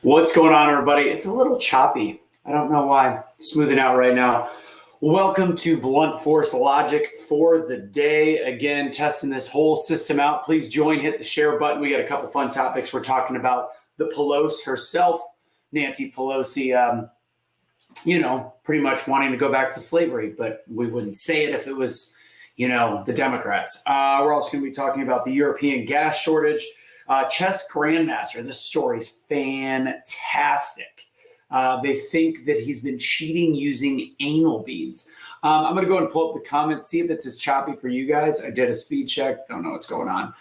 What's going on, everybody? It's a little choppy. I don't know why. Smoothing out right now. Welcome to Blunt Force Logic for the day. Again, testing this whole system out. Please join, hit the share button. We got a couple fun topics. We're talking about the Pelosi herself, Nancy Pelosi, pretty much wanting to go back to slavery, but we wouldn't say it if it was, the Democrats. We're also going to be talking about the European gas shortage. Chess Grandmaster, this story's fantastic. They think that he's been cheating using anal beads. I'm going to go and pull up the comments, see if it's as choppy for you guys. I did a speed check. Don't know what's going on.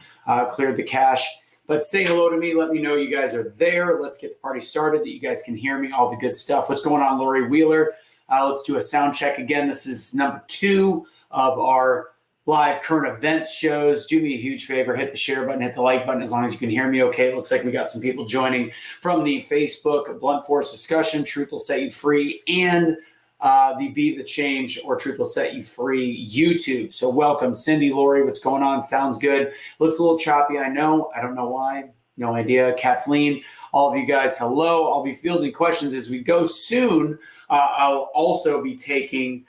Cleared the cache. But say hello to me. Let me know you guys are there. Let's get the party started, that you guys can hear me, all the good stuff. What's going on, Lori Wheeler? Let's do a sound check again. This is number 2 of our live current events shows. Do me a huge favor, hit the share button, hit the like button, as long as you can hear me okay. It looks like we got some people joining from the Facebook Blunt Force discussion, Truth Will Set You Free, and the Be the Change or Truth Will Set You Free YouTube. So welcome, Cindy, Lori, what's going on? Sounds good. Looks a little choppy, I know. I don't know why. No idea. Kathleen, all of you guys, hello. I'll be fielding questions as we go soon. I'll also be taking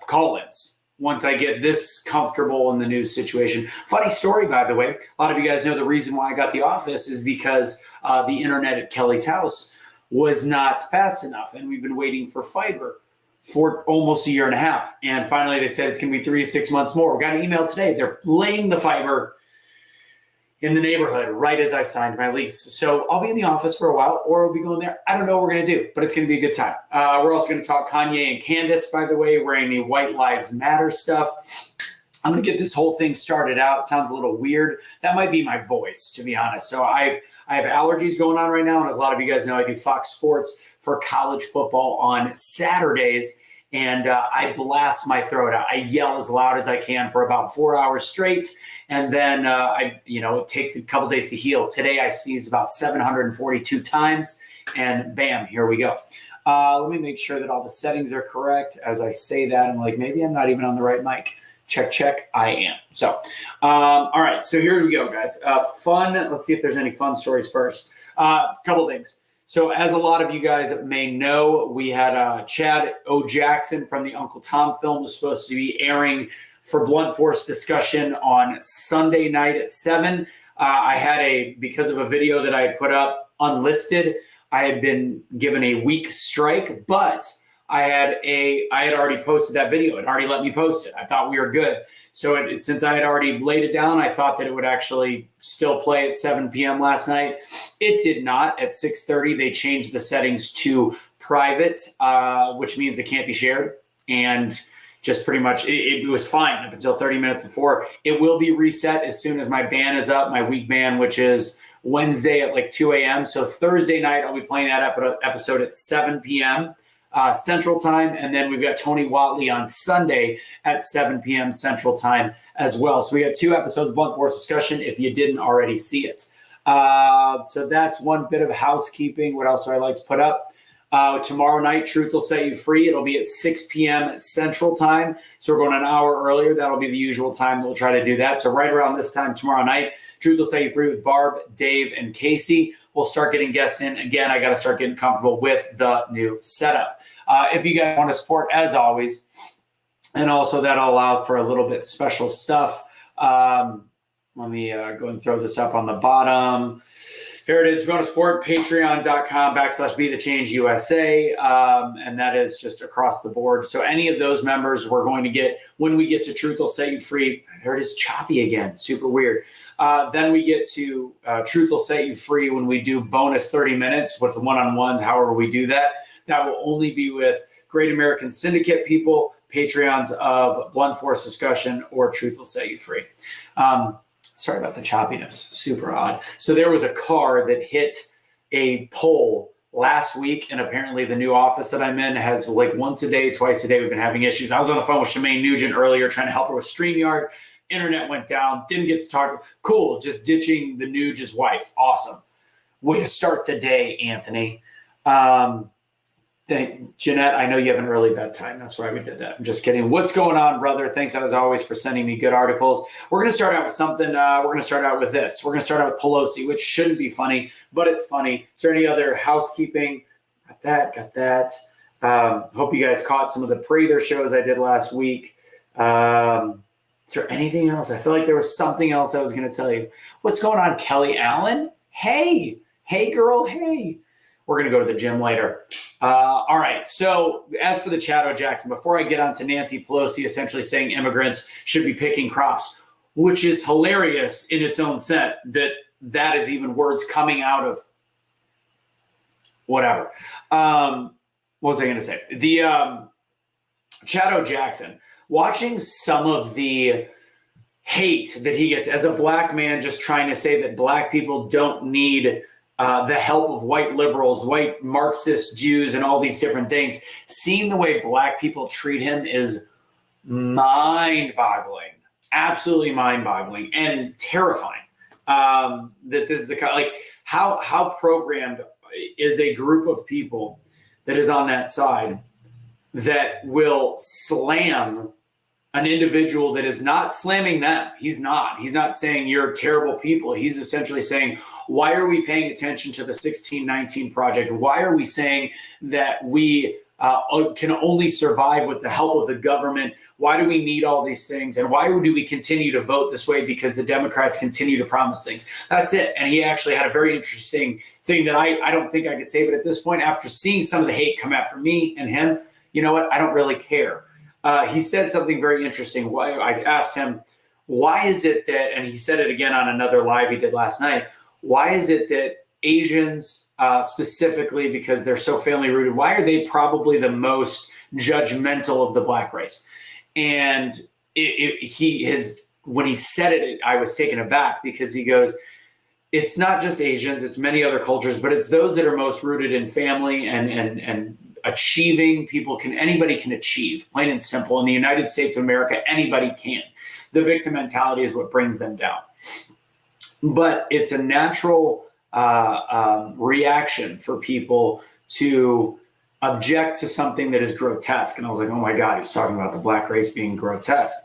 call-ins once I get this comfortable in the new situation. Funny story, by the way. A lot of you guys know the reason why I got the office is because the internet at Kelly's house was not fast enough, and we've been waiting for fiber for almost a year and a half. And finally, they said it's going to be 3 to 6 months more. We got an email today. They're laying the fiber in the neighborhood right as I signed my lease. So I'll be in the office for a while, or I'll be going there. I don't know what we're going to do, but it's going to be a good time. We're also going to talk Kanye and Candace, by the way, wearing the White Lives Matter stuff. I'm going to get this whole thing started out. It sounds a little weird. That might be my voice, to be honest. So I have allergies going on right now, and as a lot of you guys know, I do Fox Sports for college football on Saturdays, and I blast my throat out. I yell as loud as I can for about 4 hours straight. And then, it takes a couple days to heal. Today, I sneezed about 742 times, and bam, here we go. Let me make sure that all the settings are correct. As I say that, I'm like, maybe I'm not even on the right mic. Check, I am. So, all right, so here we go, guys. Fun, let's see if there's any fun stories first. Couple things. So as a lot of you guys may know, we had Chad O. Jackson from the Uncle Tom film was supposed to be airing for Blunt Force discussion on Sunday night at 7. I had because of a video that I had put up unlisted, I had been given a week strike, but I had already posted that video. It already let me post it. I thought we were good. So since I had already laid it down, I thought that it would actually still play at 7 p.m. last night. It did not. At 6:30, they changed the settings to private, which means it can't be shared. And just pretty much, it was fine up until 30 minutes before. It will be reset as soon as my ban is up, my week ban, which is Wednesday at like 2 a.m. So Thursday night, I'll be playing that episode at 7 p.m. Central Time. And then we've got Tony Watley on Sunday at 7 p.m. Central Time as well. So we got 2 episodes of Blunt Force discussion if you didn't already see it. So that's one bit of housekeeping. What else do I like to put up? Tomorrow night, Truth Will Set You Free. It'll be at 6 p.m. Central Time. So we're going an hour earlier. That'll be the usual time we'll try to do that. So right around this time tomorrow night, Truth Will Set You Free with Barb, Dave, and Casey. We'll start getting guests in. Again, I got to start getting comfortable with the new setup. If you guys want to support, as always, and also that'll allow for a little bit special stuff. Let me go and throw this up on the bottom. Here it is. If you want to support, patreon.com/BeTheChangeUSA. And that is just across the board. So any of those members we're going to get when we get to Truth Will Set You Free. There it is, choppy again. Super weird. Then we get to Truth Will Set You Free when we do bonus 30 minutes with the one-on-ones, however we do that. That will only be with Great American Syndicate people, Patreons of Blunt Force Discussion, or Truth Will Set You Free. Sorry about the choppiness. Super odd. So there was a car that hit a pole last week, and apparently the new office that I'm in has like once a day, twice a day, we've been having issues. I was on the phone with Shemaine Nugent earlier trying to help her with StreamYard. Internet went down. Didn't get to talk. Cool. Just ditching the Nuge's wife. Awesome. Way to start the day, Anthony. Jeanette, I know you have an early bedtime. That's why we did that. I'm just kidding. What's going on, brother? Thanks, as always, for sending me good articles. We're going to start out with something. We're going to start out with this. We're going to start out with Pelosi, which shouldn't be funny, but it's funny. Is there any other housekeeping? Got that. Hope you guys caught some of the Prather shows I did last week. Is there anything else? I feel like there was something else I was going to tell you. What's going on, Kelly Allen? Hey, girl, hey. We're going to go to the gym later. All right. So as for the Chad Jackson, before I get on to Nancy Pelosi essentially saying immigrants should be picking crops, which is hilarious in its own sense, that is even words coming out of whatever. What was I going to say? The Chad Jackson, watching some of the hate that he gets as a black man, just trying to say that black people don't need the help of white liberals, white Marxist Jews, and all these different things. Seeing the way black people treat him is mind-boggling, absolutely mind-boggling, and terrifying. That this is the kind, like how programmed is a group of people that is on that side that will slam an individual that is not slamming them. He's not saying you're terrible people. He's essentially saying, why are we paying attention to the 1619 Project? Why are we saying that we can only survive with the help of the government? Why do we need all these things? And why do we continue to vote this way? Because the Democrats continue to promise things. That's it. And he actually had a very interesting thing that I don't think I could say, but at this point, after seeing some of the hate come after me and him, you know what? I don't really care. He said something very interesting. I asked him, why is it that, and he said it again on another live he did last night, why is it that Asians, specifically because they're so family rooted, why are they probably the most judgmental of the black race? And when he said it, I was taken aback because he goes, it's not just Asians, it's many other cultures, but it's those that are most rooted in family and achieving. Anybody can achieve, plain and simple. In the United States of America, anybody can. The victim mentality is what brings them down. But it's a natural reaction for people to object to something that is grotesque. And I was like, oh my God, he's talking about the black race being grotesque.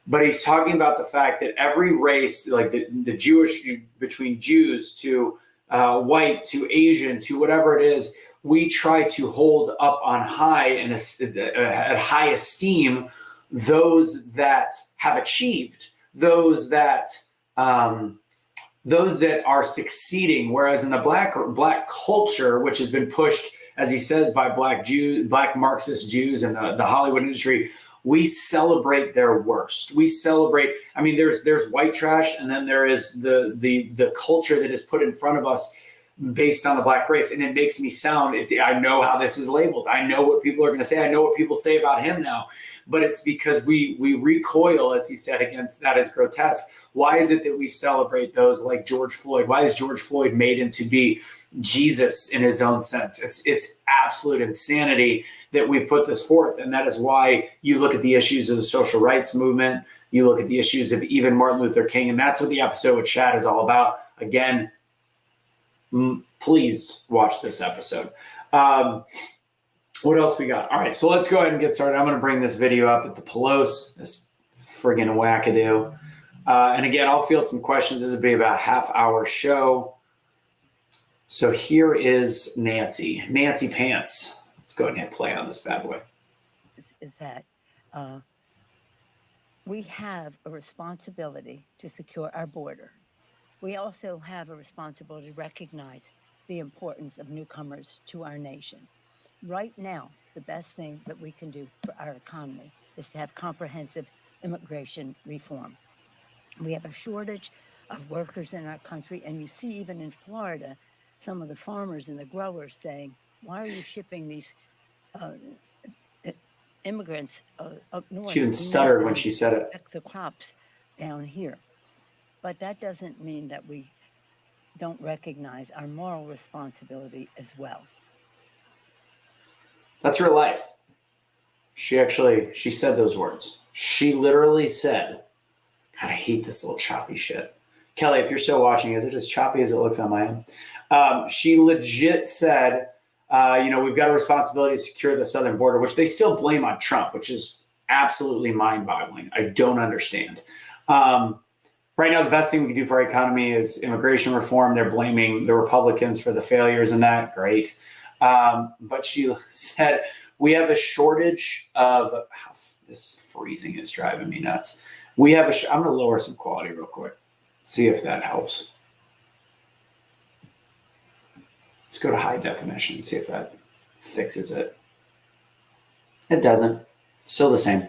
But he's talking about the fact that every race, like the Jewish, between Jews to white to Asian to whatever it is, we try to hold up on high and at high esteem those that have achieved, those that are succeeding. Whereas in the black culture, which has been pushed, as he says, by black Marxist Jews and the Hollywood industry, we celebrate their worst. We celebrate. I mean, there's white trash, and then there is the culture that is put in front of us based on the black race, and it makes me sound. I know how this is labeled. I know what people are going to say. I know what people say about him now, but it's because we recoil, as he said, against that as grotesque. Why is it that we celebrate those like George Floyd? Why is George Floyd made into be Jesus in his own sense? It's absolute insanity that we've put this forth. And that is why you look at the issues of the social rights movement, you look at the issues of even Martin Luther King, and that's what the episode with Chad is all about. Again, please watch this episode. What else we got? All right, so let's go ahead and get started. I'm going to bring this video up at the Pelosi, this friggin' wackadoo. And again, I'll field some questions. This will be about a half-hour show. So here is Nancy Pants. Let's go ahead and hit play on this bad boy. Is that we have a responsibility to secure our border. We also have a responsibility to recognize the importance of newcomers to our nation. Right now, the best thing that we can do for our economy is to have comprehensive immigration reform. We have a shortage of workers in our country, and you see even in Florida, some of the farmers and the growers saying, why are you shipping these immigrants up north? She even stuttered when she said it. The crops down here. But that doesn't mean that we don't recognize our moral responsibility as well. That's real life. She said those words. She literally said, God, I hate this little choppy shit. Kelly, if you're still watching, is it as choppy as it looks on my end? She legit said, We've got a responsibility to secure the southern border, which they still blame on Trump, which is absolutely mind-boggling. I don't understand. Right now, the best thing we can do for our economy is immigration reform. They're blaming the Republicans for the failures in that. Great. But she said, we have a shortage of, this freezing is driving me nuts. I'm going to lower some quality real quick. See if that helps. Let's go to high definition and see if that fixes it. It doesn't. Still the same.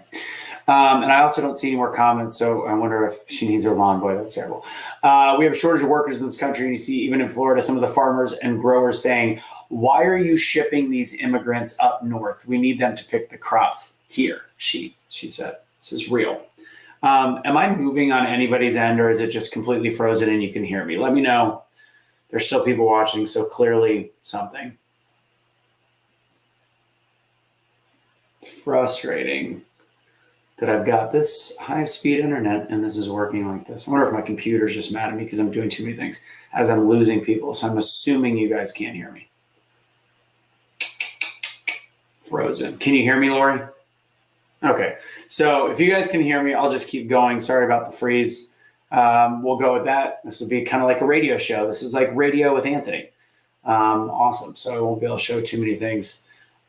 And I also don't see any more comments, so I wonder if she needs her lawn boy. That's terrible. We have a shortage of workers in this country, and you see even in Florida, some of the farmers and growers saying, why are you shipping these immigrants up north? We need them to pick the crops here, she said. This is real. Am I moving on anybody's end, or is it just completely frozen and you can hear me? Let me know. There's still people watching, so clearly something. It's frustrating that I've got this high-speed internet and this is working like this. I wonder if my computer's just mad at me because I'm doing too many things as I'm losing people. So I'm assuming you guys can't hear me. Frozen. Can you hear me, Lori? Okay. So if you guys can hear me, I'll just keep going. Sorry about the freeze. We'll go with that. This will be kind of like a radio show. This is like radio with Anthony. Awesome. So I won't be able to show too many things.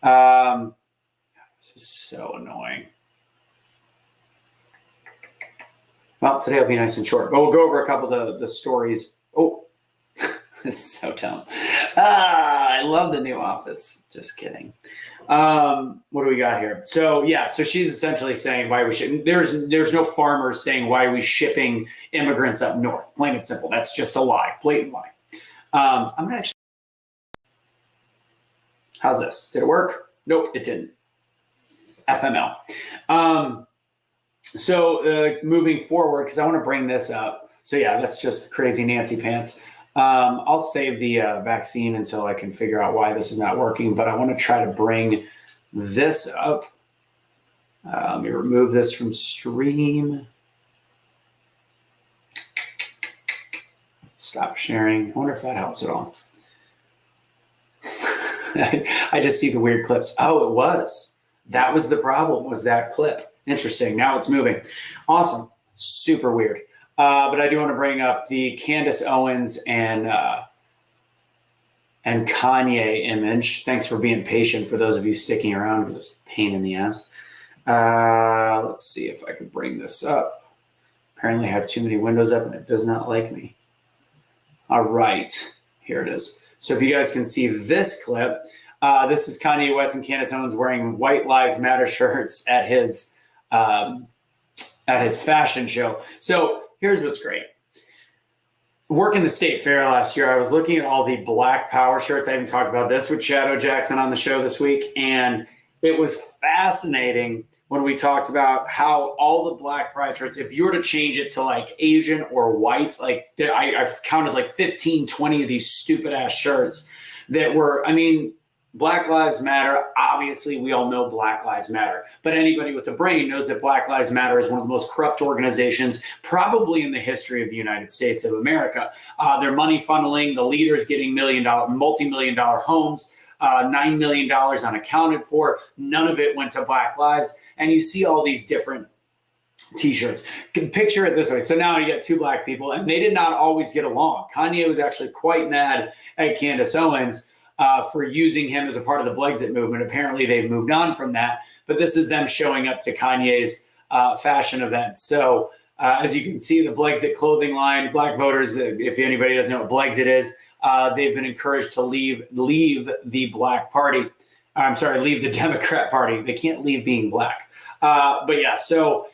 This is so annoying. Well, today will be nice and short, but we'll go over a couple of the stories. Oh, this is so dumb. I love the new office. Just kidding. What do we got here? So she's essentially saying why we shouldn't. There's no farmers saying why are we shipping immigrants up north. Plain and simple. That's just a lie, blatant lie. I'm gonna actually. How's this? Did it work? Nope, it didn't. FML. So moving forward, because I want to bring this up. So that's just crazy Nancy pants. I'll save the vaccine until I can figure out why this is not working, but I want to try to bring this up. Let me remove this from stream. Stop sharing. I wonder if that helps at all. I just see the weird clips. Oh, it was. That was the problem, was that clip. Interesting. Now it's moving. Awesome. Super weird. But I do want to bring up the Candace Owens and Kanye image. Thanks for being patient for those of you sticking around because it's a pain in the ass. Let's see if I can bring this up. Apparently I have too many windows up and it does not like me. All right. Here it is. So if you guys can see this clip, this is Kanye West and Candace Owens wearing White Lives Matter shirts at his fashion show. So here's what's great. Working the state fair last year, I was looking at all the Black Power shirts. I even talked about this with Shadow Jackson on the show this week. And it was fascinating when we talked about how all the Black Pride shirts, if you were to change it to like Asian or white, like I've counted like 15, 20 of these stupid ass shirts that were, Black Lives Matter, obviously we all know Black Lives Matter, but anybody with a brain knows that Black Lives Matter is one of the most corrupt organizations probably in the history of the United States of America. They're money funneling, the leaders getting multi-million dollar homes, $9 million unaccounted for. None of it went to Black lives. And you see all these different t-shirts. Picture it this way. So now you get two Black people and they did not always get along. Kanye was actually quite mad at Candace Owens for using him as a part of the Blexit movement. Apparently they've moved on from that, but this is them showing up to Kanye's fashion events. So as you can see, the Blexit clothing line, Black voters, if anybody doesn't know what Blexit is, they've been encouraged to leave the Black Party. Leave the Democrat Party. They can't leave being Black. So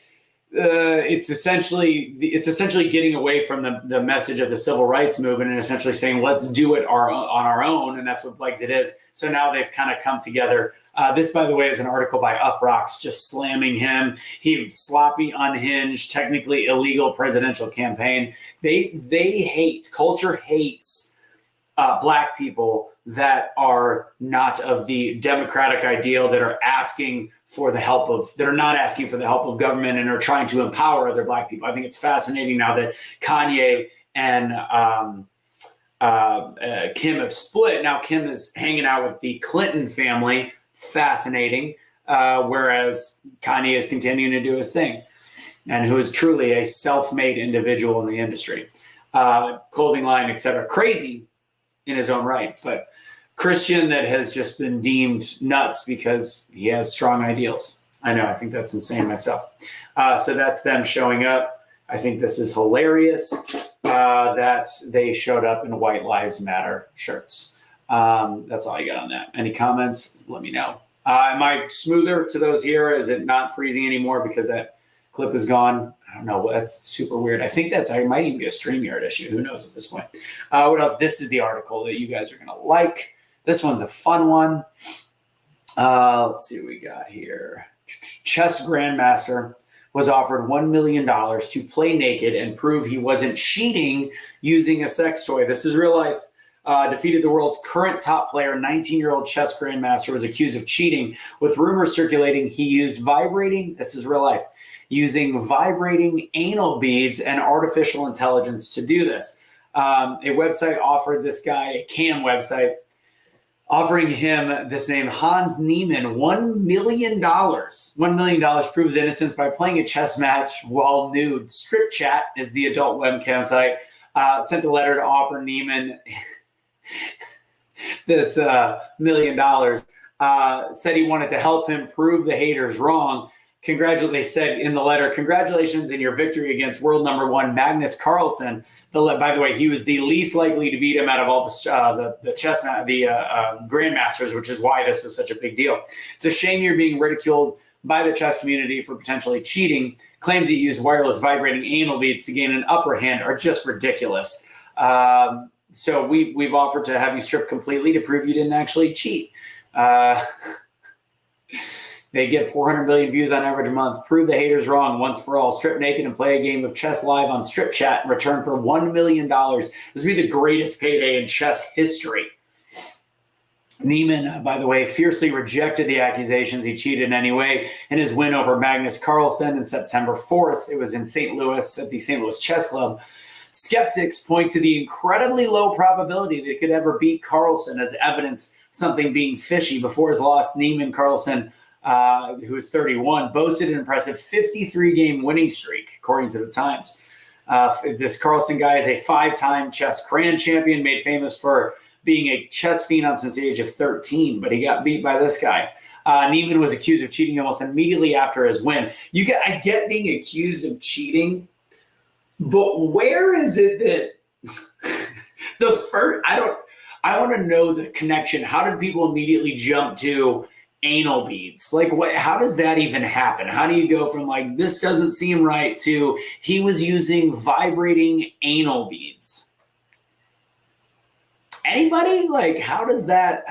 it's essentially getting away from the message of the civil rights movement and essentially saying, let's do it on our own. And that's what Blexit is. So now they've kind of come together. This, by the way, is an article by Uprocks just slamming him. He sloppy, unhinged, technically illegal presidential campaign. Culture hates Black people that are not of the democratic ideal, that are asking for the help of, that are not asking for the help of government and are trying to empower other Black people. I think it's fascinating now that Kanye and Kim have split. Now Kim is hanging out with the Clinton family. Fascinating. Whereas Kanye is continuing to do his thing, and who is truly a self-made individual in the industry. Clothing line, etc. Crazy in his own right, but Christian that has just been deemed nuts because he has strong ideals. I know, I think that's insane myself. So that's them showing up. I think this is hilarious that they showed up in White Lives Matter shirts. That's all I got on that. Any comments? Let me know. Am I smoother to those here? Is it not freezing anymore because that clip is gone? I don't know. That's super weird. I think I might even be a StreamYard issue. Who knows at this point? What else? This is the article that you guys are going to like. This one's a fun one. Let's see what we got here. Chess Grandmaster was offered $1 million to play naked and prove he wasn't cheating using a sex toy. This is real life. Defeated the world's current top player, 19-year-old chess grandmaster, was accused of cheating, with rumors circulating he used this is real life, using vibrating anal beads and artificial intelligence to do this. A website offered this guy, a cam website, offering him this name, Hans Niemann, $1 million. $1 million proves innocence by playing a chess match while nude. Strip Chat is the adult webcam site. Sent a letter to offer Niemann this $1 million. Said he wanted to help him prove the haters wrong. They said in the letter, congratulations in your victory against world number one Magnus Carlsen. By the way, he was the least likely to beat him out of all the grandmasters, which is why this was such a big deal. It's a shame you're being ridiculed by the chess community for potentially cheating. Claims he used wireless vibrating anal beads to gain an upper hand are just ridiculous. So we've offered to have you strip completely to prove you didn't actually cheat. They get 400 million views on average a month. Prove the haters wrong once for all. Strip naked and play a game of chess live on Strip Chat in return for $1 million. This would be the greatest payday in chess history. Niemann, by the way, fiercely rejected the accusations he cheated anyway in his win over Magnus Carlsen on September 4th. It was in St. Louis at the St. Louis Chess Club. Skeptics point to the incredibly low probability that he could ever beat Carlsen as evidence of something being fishy. Before his loss, Niemann Carlsen, who was 31, boasted an impressive 53-game winning streak, according to the Times. This Carlsen guy is a 5-time chess grand champion, made famous for being a chess phenom since the age of 13, but he got beat by this guy. Niemann was accused of cheating almost immediately after his win. I get being accused of cheating, but where is it that I want to know the connection. How did people immediately jump to anal beads? Like, how does that even happen? How do you go from like, this doesn't seem right to he was using vibrating anal beads? Anybody? Like, how does that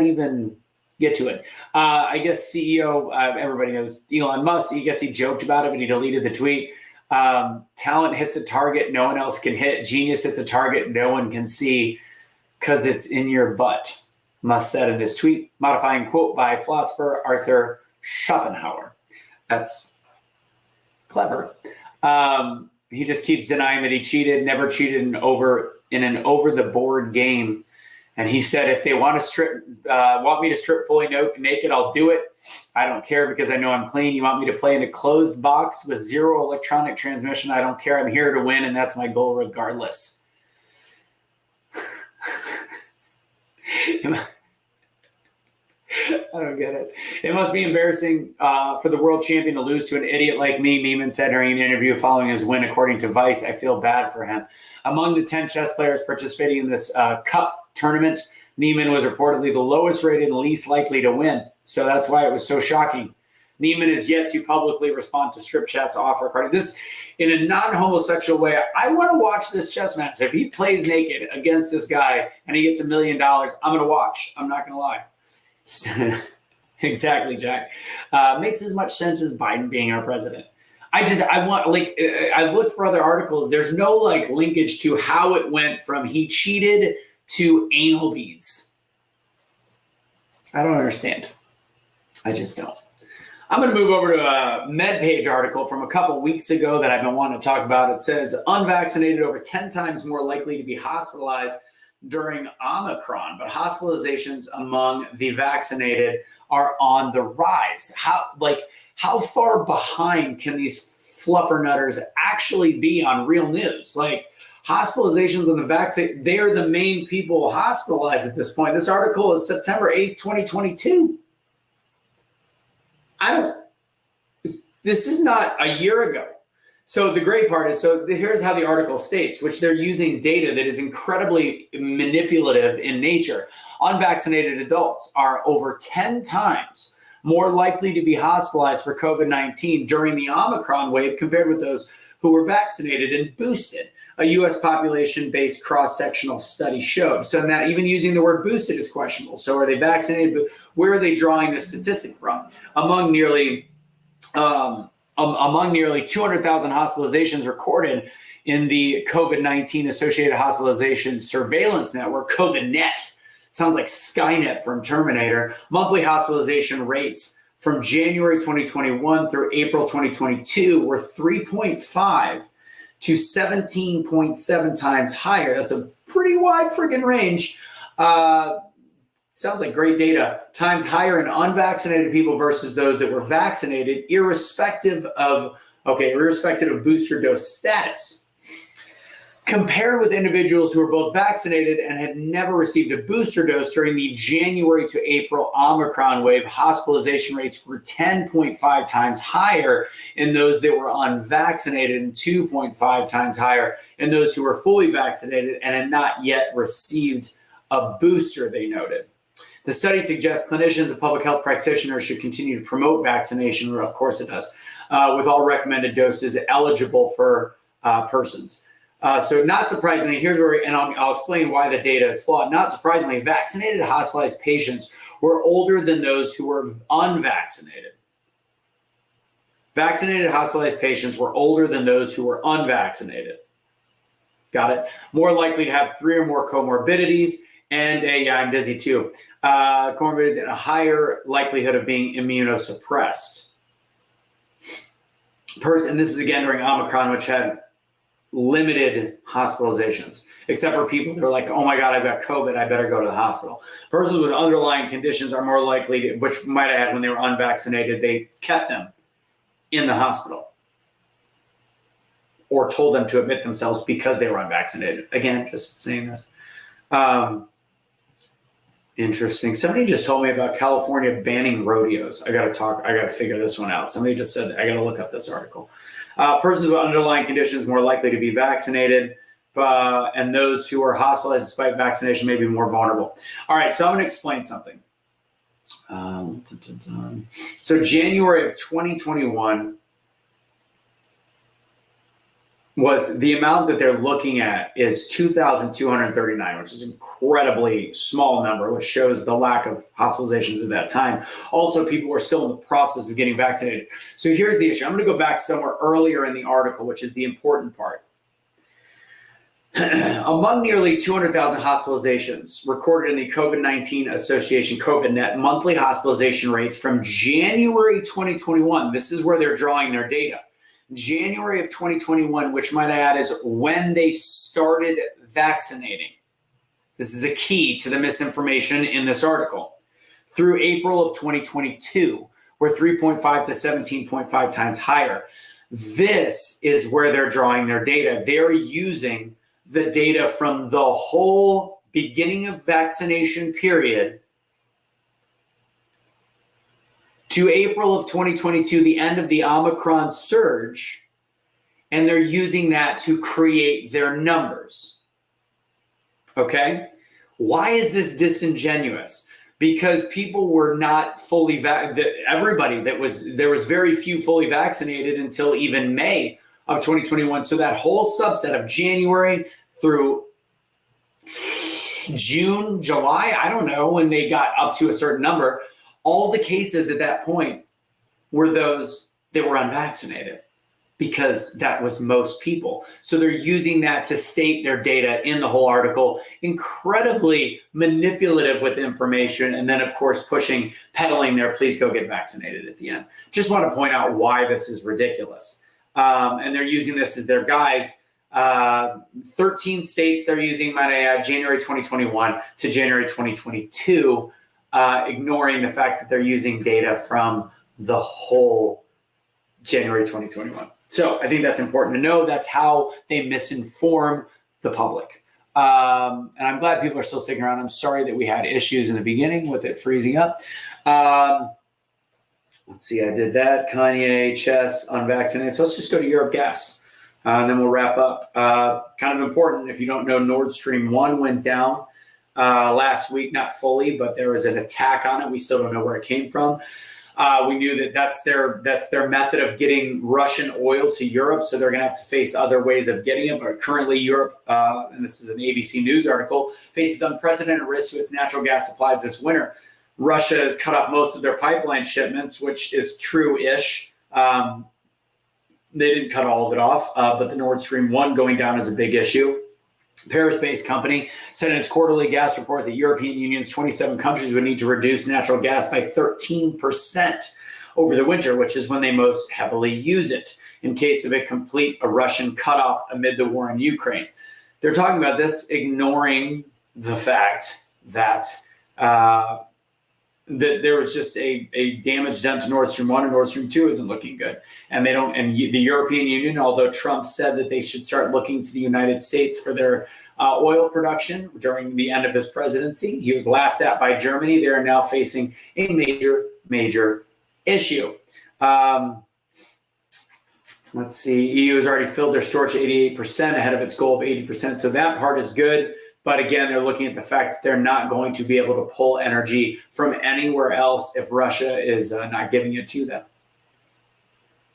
even get to it? I guess CEO, everybody knows Elon Musk. I guess he joked about it, but he deleted the tweet. Talent hits a target no one else can hit. Genius hits a target no one can see because it's in your butt. Musk said in his tweet, modifying quote by philosopher Arthur Schopenhauer. That's clever. He just keeps denying that he cheated, never cheated in an over-the-board game. And he said, if they want me to strip fully naked, I'll do it. I don't care because I know I'm clean. You want me to play in a closed box with zero electronic transmission? I don't care. I'm here to win, and that's my goal regardless. I don't get it. It must be embarrassing for the world champion to lose to an idiot like me, Niemann said during an interview following his win, according to Vice. I feel bad for him. Among the 10 chess players participating in this cup tournament, Niemann was reportedly the lowest rated and least likely to win. So that's why it was so shocking. Niemann is yet to publicly respond to Strip Chat's offer. According to this, in a non-homosexual way, I want to watch this chess match. If he plays naked against this guy and he gets $1 million, I'm going to watch. I'm not going to lie. Exactly, Jack. Makes as much sense as Biden being our president. I looked for other articles. There's no linkage to how it went from he cheated to anal beads. I don't understand. I just don't. I'm going to move over to a MedPage article from a couple weeks ago that I've been wanting to talk about. It says unvaccinated over 10 times more likely to be hospitalized during Omicron, but hospitalizations among the vaccinated are on the rise. How far behind can these fluffernutters actually be on real news? Like, hospitalizations on the vaccine, they're the main people hospitalized at this point. This article is September 8th, 2022. This is not a year ago. So the great part is, so here's how the article states, which they're using data that is incredibly manipulative in nature. Unvaccinated adults are over 10 times more likely to be hospitalized for COVID-19 during the Omicron wave compared with those who were vaccinated and boosted, a U.S. population-based cross-sectional study showed. So now even using the word boosted is questionable. So are they vaccinated? Where are they drawing this statistic from? Among nearly 200,000 hospitalizations recorded in the COVID-19 associated hospitalization surveillance network, COVID-net, sounds like Skynet from Terminator, monthly hospitalization rates from January 2021 through April 2022 were 3.5 to 17.7 times higher. That's a pretty wide friggin' range. Sounds like great data. Times higher in unvaccinated people versus those that were vaccinated, irrespective of booster dose status. Compared with individuals who were both vaccinated and had never received a booster dose during the January to April Omicron wave, hospitalization rates were 10.5 times higher in those that were unvaccinated and 2.5 times higher in those who were fully vaccinated and had not yet received a booster, they noted. The study suggests clinicians and public health practitioners should continue to promote vaccination, or of course it does, with all recommended doses eligible for persons. So not surprisingly, here's where, and I'll explain why the data is flawed. Not surprisingly, vaccinated hospitalized patients were older than those who were unvaccinated. Vaccinated hospitalized patients were older than those who were unvaccinated. Got it? More likely to have 3 or more comorbidities, and I'm dizzy too. Comorbidities and a higher likelihood of being immunosuppressed. And this is again during Omicron, which had limited hospitalizations, except for people that are like, oh my God, I've got COVID, I better go to the hospital. Persons with underlying conditions are more likely to, which might have had when they were unvaccinated, they kept them in the hospital or told them to admit themselves because they were unvaccinated. Again, just saying this. Interesting. Somebody just told me about California banning rodeos. I got to figure this one out. Somebody just said, I got to look up this article. Persons with underlying conditions more likely to be vaccinated, and those who are hospitalized despite vaccination may be more vulnerable. All right, so I'm going to explain something. So January of 2021 was the amount that they're looking at is 2,239, which is an incredibly small number, which shows the lack of hospitalizations at that time. Also, people were still in the process of getting vaccinated. So here's the issue. I'm going to go back somewhere earlier in the article, which is the important part. Among nearly 200,000 hospitalizations recorded in the COVID-19 Association COVID-net monthly hospitalization rates from January 2021, this is where they're drawing their data. January of 2021, which might add is when they started vaccinating. This is a key to the misinformation in this article. Through April of 2022, we're 3.5 to 17.5 times higher. This is where they're drawing their data. They're using the data from the whole beginning of vaccination period to April of 2022, the end of the Omicron surge, and they're using that to create their numbers. Okay? Why is this disingenuous? Because people were not fully everybody there was very few fully vaccinated until even May of 2021. So that whole subset of January through June, July, I don't know, when they got up to a certain number, all the cases at that point were those that were unvaccinated, because that was most people. So they're using that to state their data in the whole article, incredibly manipulative with information, and then of course peddling their please go get vaccinated at the end. Just want to point out why this is ridiculous. And they're using this as their guise. 13 states they're using, might I add, January 2021 to January 2022, ignoring the fact that they're using data from the whole January 2021. So I think that's important to know. That's how they misinform the public. And I'm glad people are still sticking around. I'm sorry that we had issues in the beginning with it freezing up. Let's see, I did that. Kanye, chess, unvaccinated. So let's just go to Europe gas, and then we'll wrap up. Kind of important, if you don't know, Nord Stream 1 went down last week, not fully, but there was an attack on it. We still don't know where it came from. We knew that that's their method of getting Russian oil to Europe, so they're going to have to face other ways of getting it. But currently, Europe, and this is an ABC News article, faces unprecedented risk to its natural gas supplies this winter. Russia has cut off most of their pipeline shipments, which is true-ish. They didn't cut all of it off, but the Nord Stream 1 going down is a big issue. Paris-based company said in its quarterly gas report that European Union's 27 countries would need to reduce natural gas by 13% over the winter, which is when they most heavily use it, in case of a complete Russian cutoff amid the war in Ukraine. They're talking about this, ignoring the fact that that there was just a damage done to Nord Stream 1, and Nord Stream 2 isn't looking good. And they don't, and the European Union, although Trump said that they should start looking to the United States for their oil production during the end of his presidency, he was laughed at by Germany. They are now facing a major issue. Let's see, EU has already filled their storage to 88% ahead of its goal of 80%. So that part is good. But again, they're looking at the fact that they're not going to be able to pull energy from anywhere else if Russia is not giving it to them.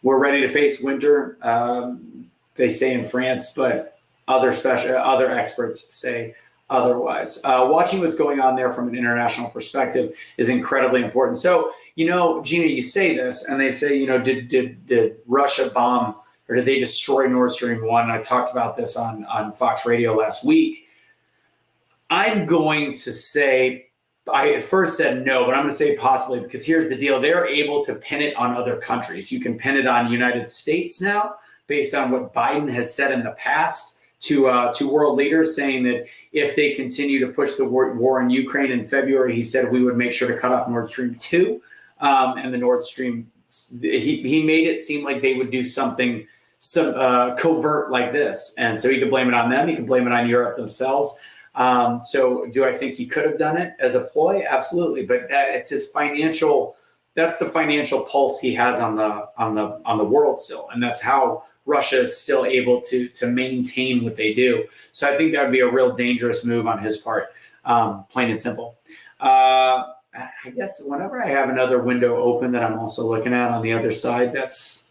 We're ready to face winter, they say in France, but other experts say otherwise. Watching what's going on there from an international perspective is incredibly important. So, Gina, you say this, and they say, did Russia bomb or did they destroy Nord Stream 1? I talked about this on Fox Radio last week. I'm going to say, I at first said no, but I'm going to say possibly, because here's the deal. They're able to pin it on other countries. You can pin it on United States now, based on what Biden has said in the past to world leaders, saying that if they continue to push the war in Ukraine in February, he said we would make sure to cut off Nord Stream 2. And the Nord Stream, he made it seem like they would do something covert like this. And so he could blame it on them. He could blame it on Europe themselves. So do I think he could have done it as a ploy? Absolutely. But it's his financial, that's the financial pulse he has on the world still. And that's how Russia is still able to maintain what they do. So I think that would be a real dangerous move on his part, plain and simple. I guess whenever I have another window open that I'm also looking at on the other side, that's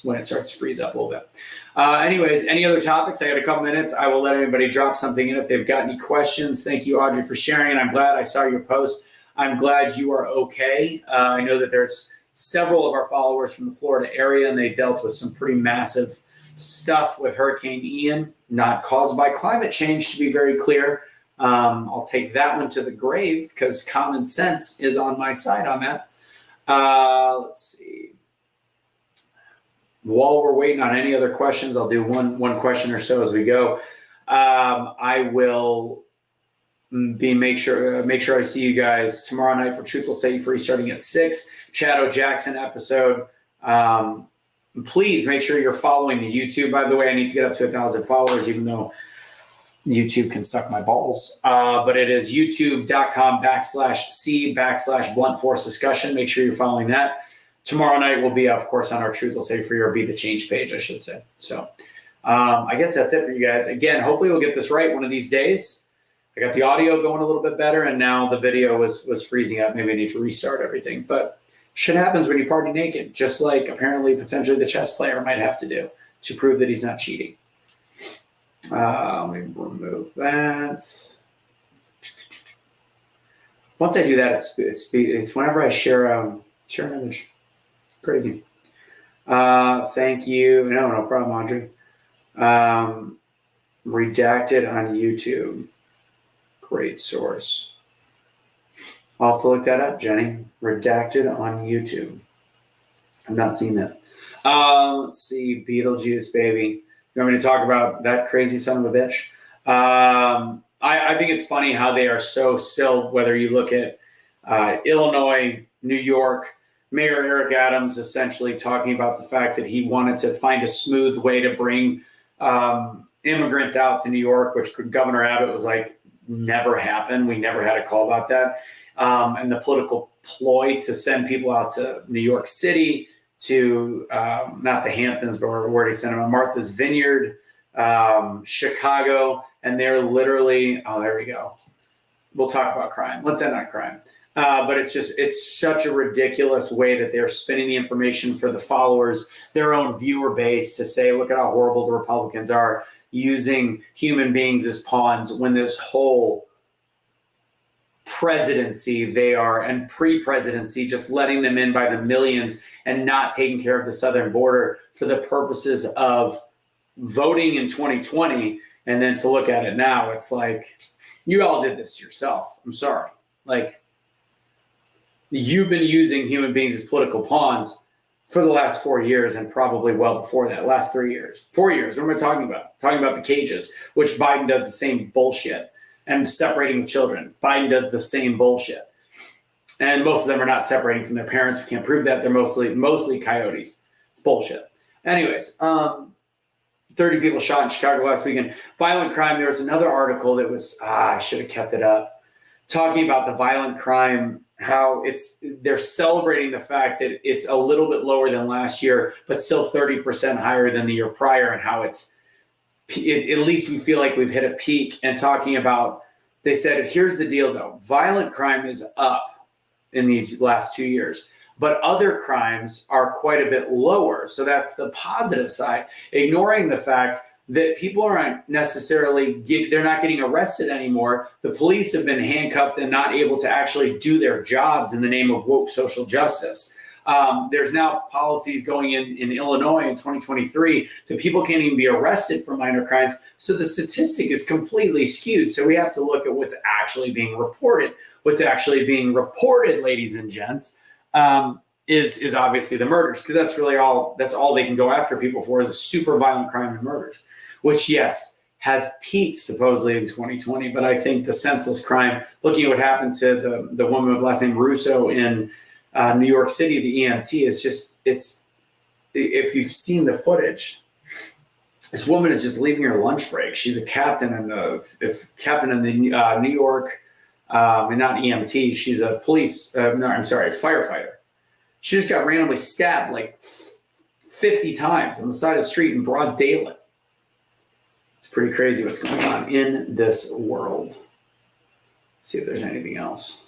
when it starts to freeze up a little bit. Anyways, any other topics? I got a couple minutes. I will let anybody drop something in if they've got any questions. Thank you, Audrey, for sharing. And I'm glad I saw your post. I'm glad you are okay. I know that there's several of our followers from the Florida area, and they dealt with some pretty massive stuff with Hurricane Ian, not caused by climate change, to be very clear. I'll take that one to the grave because common sense is on my side on that. Let's see. While we're waiting on any other questions, I'll do one question or so as we go. I will make sure I see you guys tomorrow night for Truth Will Set You Free, starting at 6. Chad O'Jackson episode. Please make sure you're following the YouTube. By the way, I need to get up to 1,000 followers, even though YouTube can suck my balls. But it is youtube.com/C/Blunt Force Discussion. Make sure you're following that. Tomorrow night will be, of course, on our Truth Will Set You Free, or Be the Change page, I should say. So I guess that's it for you guys. Again, hopefully we'll get this right one of these days. I got the audio going a little bit better, and now the video was freezing up. Maybe I need to restart everything. But shit happens when you party naked, just like apparently potentially the chess player might have to do to prove that he's not cheating. Let me remove that. Once I do that, it's whenever I share an image. Crazy. Thank you. No problem, Audrey. Redacted on YouTube. Great source. I'll have to look that up, Jenny. Redacted on YouTube. I've not seen that. Let's see. Beetlejuice, baby. You want me to talk about that crazy son of a bitch? I think it's funny how they are so still, whether you look at Illinois, New York, Mayor Eric Adams essentially talking about the fact that he wanted to find a smooth way to bring immigrants out to New York, which Governor Abbott was like, never happened. We never had a call about that. And the political ploy to send people out to New York City, to not the Hamptons, but where did he send them? Martha's Vineyard, Chicago, and they're literally, oh, there we go. We'll talk about crime. Let's end on crime. But it's such a ridiculous way that they're spinning the information for the followers, their own viewer base, to say, look at how horrible the Republicans are, using human beings as pawns, when this whole presidency they are, and pre-presidency, just letting them in by the millions and not taking care of the southern border for the purposes of voting in 2020. And then to look at it now, it's like, you all did this yourself. I'm sorry. Like, you've been using human beings as political pawns for the last 4 years, and probably well before that, last 3 years. 4 years, what am I talking about? Talking about the cages, which Biden does the same bullshit. And separating children, Biden does the same bullshit. And most of them are not separating from their parents. We can't prove that. They're mostly coyotes. It's bullshit. Anyways, 30 people shot in Chicago last weekend. Violent crime. There was another article that was, I should have kept it up, talking about the violent crime, how they're celebrating the fact that it's a little bit lower than last year, but still 30% higher than the year prior, and how at least we feel like we've hit a peak. And talking about, they said, here's the deal though, violent crime is up in these last 2 years, but other crimes are quite a bit lower. So that's the positive side, ignoring the fact that people aren't necessarily, they're not getting arrested anymore. The police have been handcuffed and not able to actually do their jobs in the name of woke social justice. There's now policies going in Illinois in 2023 that people can't even be arrested for minor crimes. So the statistic is completely skewed. So we have to look at what's actually being reported. What's actually being reported, ladies and gents, is obviously the murders, because that's all they can go after people for, is a super violent crime and murders, which, yes, has peaked supposedly in 2020. But I think the senseless crime, looking at what happened to the woman with last name Russo in New York City, the EMT, is just, if you've seen the footage, this woman is just leaving her lunch break. She's a captain in the New York, and not EMT. She's a firefighter. She just got randomly stabbed like 50 times on the side of the street in broad daylight. It's pretty crazy what's going on in this world. Let's see if there's anything else.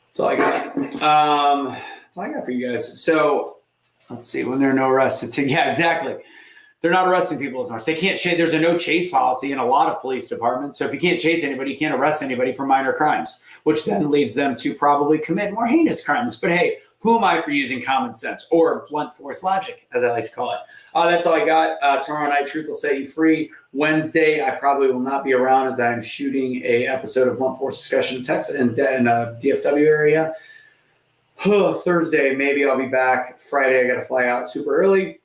That's all I got. That's all I got for you guys. So let's see, when there are no arrests. Yeah, exactly. They're not arresting people as much. They can't chase. There's a no chase policy in a lot of police departments. So if you can't chase anybody, you can't arrest anybody for minor crimes, which then leads them to probably commit more heinous crimes. But hey, who am I for using common sense or blunt force logic, as I like to call it? That's all I got. Tomorrow night, Truth will set you free. Wednesday, I probably will not be around, as I'm shooting a episode of Blunt Force Discussion in Texas, in DFW area. Thursday, maybe I'll be back. Friday, I got to fly out super early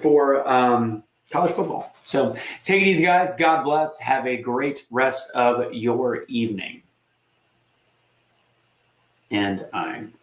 for college football. So take it easy, guys. God bless. Have a great rest of your evening. And I'm